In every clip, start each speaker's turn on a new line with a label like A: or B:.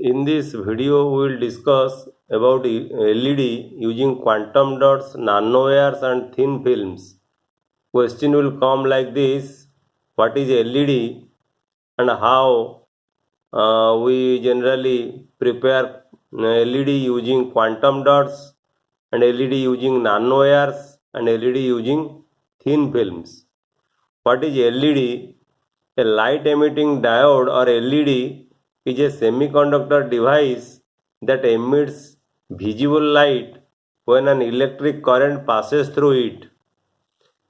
A: In this video, we will discuss about LED using quantum dots, nanowires and thin films. Question will come like this: what is LED and how we generally prepare LED using quantum dots and LED using nanowires and LED using thin films. What is LED? A light emitting diode or LED is a semiconductor device that emits visible light when an electric current passes through it.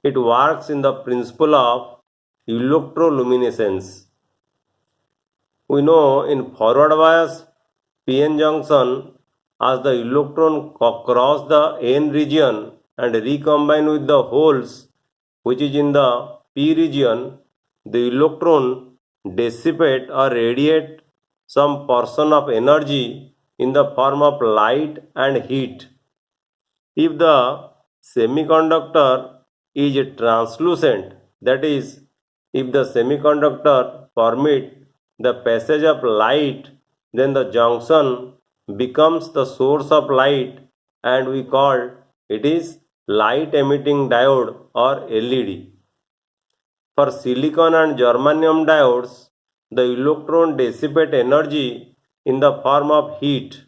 A: It works in the principle of electroluminescence. We know in forward bias PN junction, as the electron cross the N region and recombine with the holes which is in the P region, the electron dissipate or radiate some portion of energy in the form of light and heat. If the semiconductor is translucent, that is, if the semiconductor permit the passage of light, then the junction becomes the source of light and we call it is light emitting diode or LED. For silicon and germanium diodes, the electron dissipate energy in the form of heat,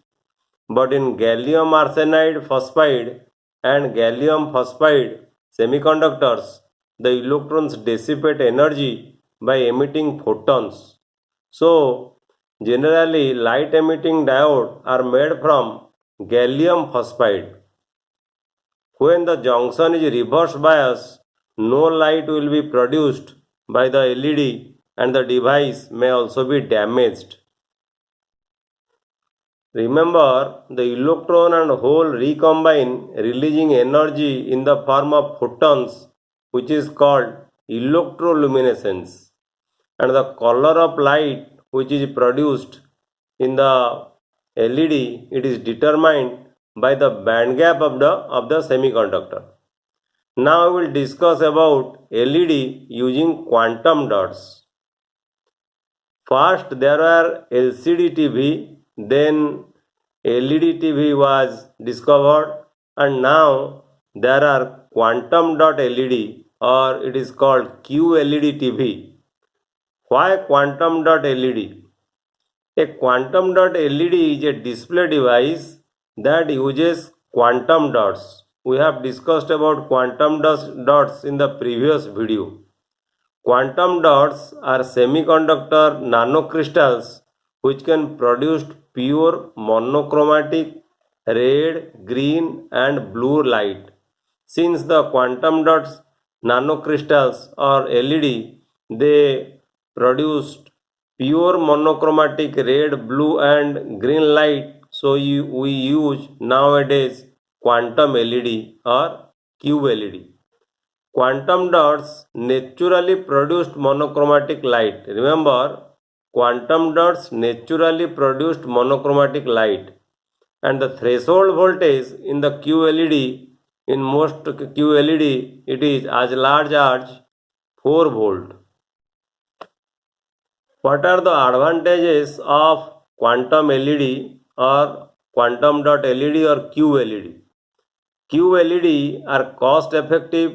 A: but in gallium arsenide phosphide and gallium phosphide semiconductors, the electrons dissipate energy by emitting photons. So, generally light emitting diodes are made from gallium phosphide. When the junction is reverse biased, no light will be produced by the LED and the device may also be damaged. Remember, the electron and hole recombine, releasing energy in the form of photons, which is called electroluminescence. And the color of light which is produced in the LED, it is determined by the band gap of the semiconductor. Now we will discuss about LED using quantum dots. First there were LCD TV, then LED TV was discovered, and now there are quantum dot LED, or it is called QLED TV. Why quantum dot LED? A quantum dot LED is a display device that uses quantum dots. We have discussed about quantum dots in the previous video. Quantum dots are semiconductor nanocrystals which can produce pure monochromatic red, green and blue light. Since the quantum dots nanocrystals or LED, they produced pure monochromatic red, blue and green light, so we use nowadays quantum LED or QLED. Quantum dots naturally produced monochromatic light. Remember, quantum dots naturally produced monochromatic light, and the threshold voltage in the QLED, in most QLED, it is as large as 4 volt. What are the advantages of quantum LED or quantum dot LED or QLED? QLED are cost effective.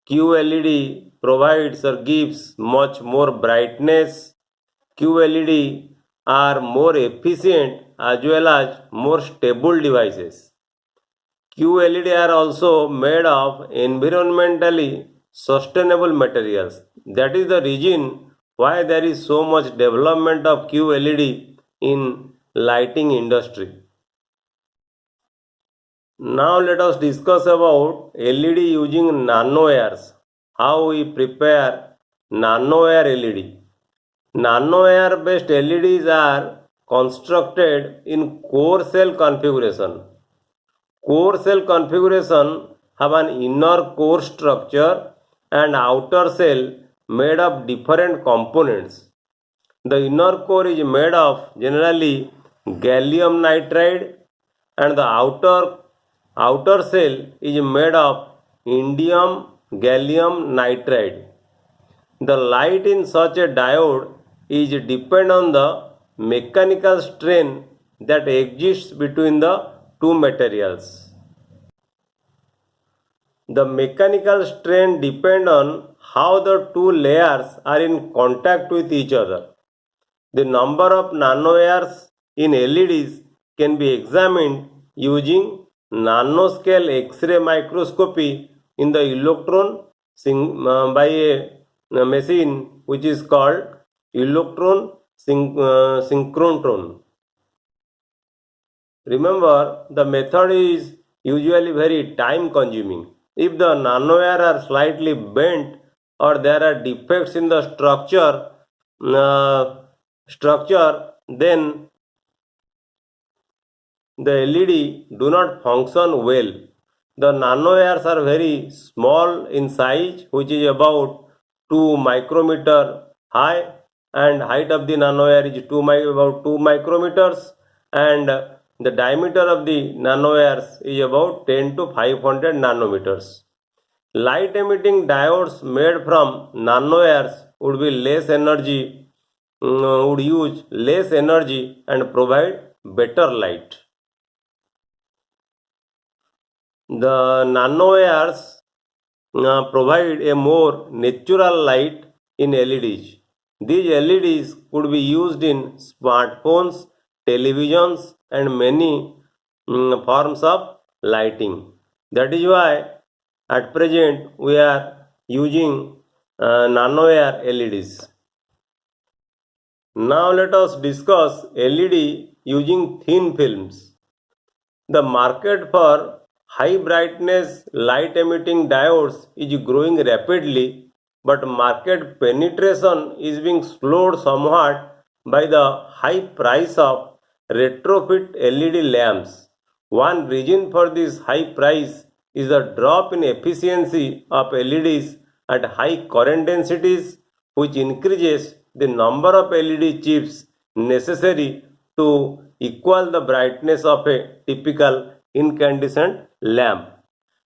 A: QLED provides or gives much more brightness. QLED are more efficient as well as more stable devices. QLED are also made of environmentally sustainable materials. That is the reason why there is so much development of QLED in lighting industry. Now let us discuss about LED using nanowires. How we prepare nanowire LED. Nanowire based LEDs are constructed in core cell configuration. Core cell configuration have an inner core structure and outer cell made of different components. The inner core is made of generally gallium nitride and the outer cell is made of indium gallium nitride. The light in such a diode is depend on the mechanical strain that exists between the two materials. The mechanical strain depends on how the two layers are in contact with each other. The number of nanolayers in LEDs can be examined using nanoscale X-ray microscopy in the electron by a machine which is called electron synchrotron. Remember, the method is usually very time consuming. If the nanowire are slightly bent or there are defects in the structure, then the LED do not function well. The nanowires are very small in size, which is about 2 micrometer high, and height of the nanowire is about 2 micrometers, and the diameter of the nanowires is about 10 to 500 nanometers. Light emitting diodes made from nanowires would be less energy, would use less energy and provide better light. The nanowires provide a more natural light in LEDs. These LEDs could be used in smartphones, televisions, and many forms of lighting. That is why at present we are using nanowire LEDs. Now let us discuss LED using thin films. The market for high brightness light emitting diodes is growing rapidly, but market penetration is being slowed somewhat by the high price of retrofit LED lamps. One reason for this high price is the drop in efficiency of LEDs at high current densities, which increases the number of LED chips necessary to equal the brightness of a typical incandescent lamp.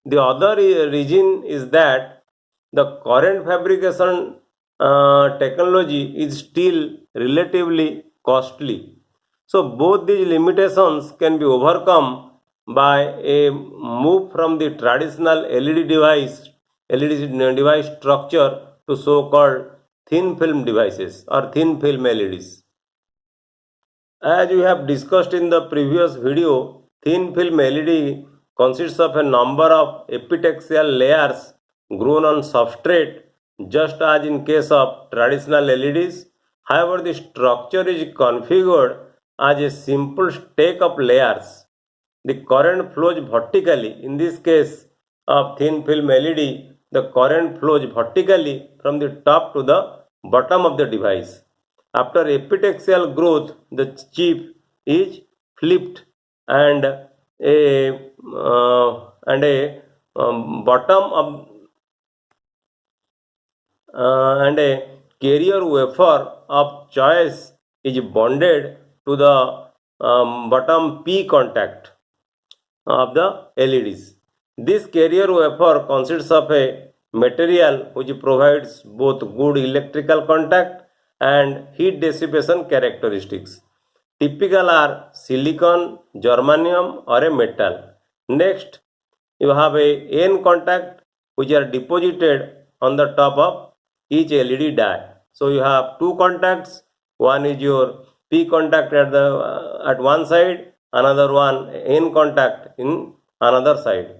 A: The other reason is that the current fabrication technology is still relatively costly. So both these limitations can be overcome by a move from the traditional LED device structure to so-called thin film devices or thin film LEDs. As we have discussed in the previous video, thin film LED consists of a number of epitaxial layers grown on substrate, just as in case of traditional LEDs. However, the structure is configured as a simple stack of layers. The current flows vertically. In this case of thin film LED, the current flows vertically from the top to the bottom of the device. After epitaxial growth, the chip is flipped and a bottom of and a carrier wafer of choice is bonded to the bottom P contact of the LEDs. This carrier wafer consists of a material which provides both good electrical contact and heat dissipation characteristics. Typical are silicon, germanium or a metal. Next, you have a N contact which are deposited on the top of each LED die. So you have two contacts. One is your P contact at one side, another one N contact in another side.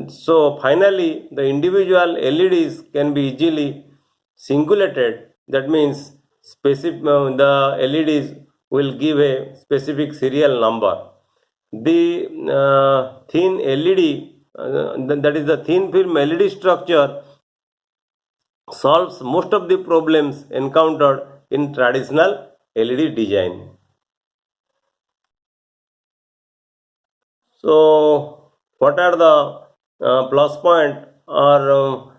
A: So finally, the individual LEDs can be easily singulated. That means the LEDs will give a specific serial number. The thin LED, that is the thin film LED structure, solves most of the problems encountered in traditional LED design. So, what are the plus point or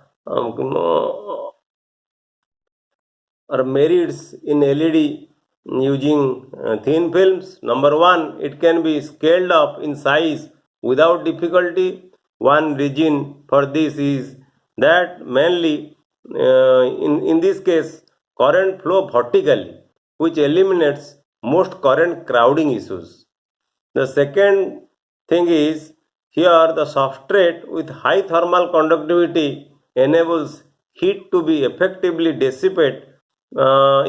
A: merits in LED using thin films? Number one, it can be scaled up in size without difficulty. One reason for this is that mainly in this case current flow vertically. which eliminates most current crowding issues. The second thing is here the substrate with high thermal conductivity enables heat to be effectively dissipated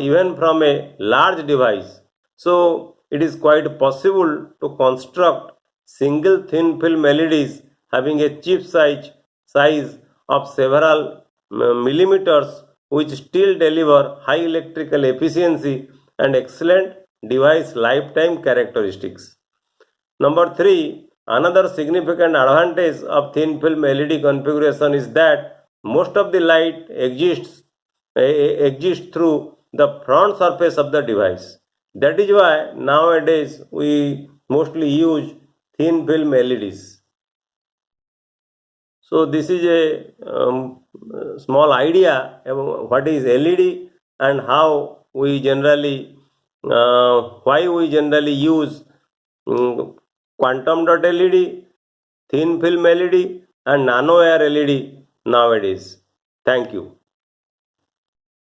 A: even from a large device. So it is quite possible to construct single thin film LEDs having a chip size of several millimeters which still deliver high electrical efficiency and excellent device lifetime characteristics. Number 3, another significant advantage of thin film LED configuration is that most of the light exists through the front surface of the device. That is why nowadays we mostly use thin film LEDs. So this is a small idea about what is LED and how we generally why we generally use quantum dot LED, thin film LED and nano air LED nowadays. Thank you.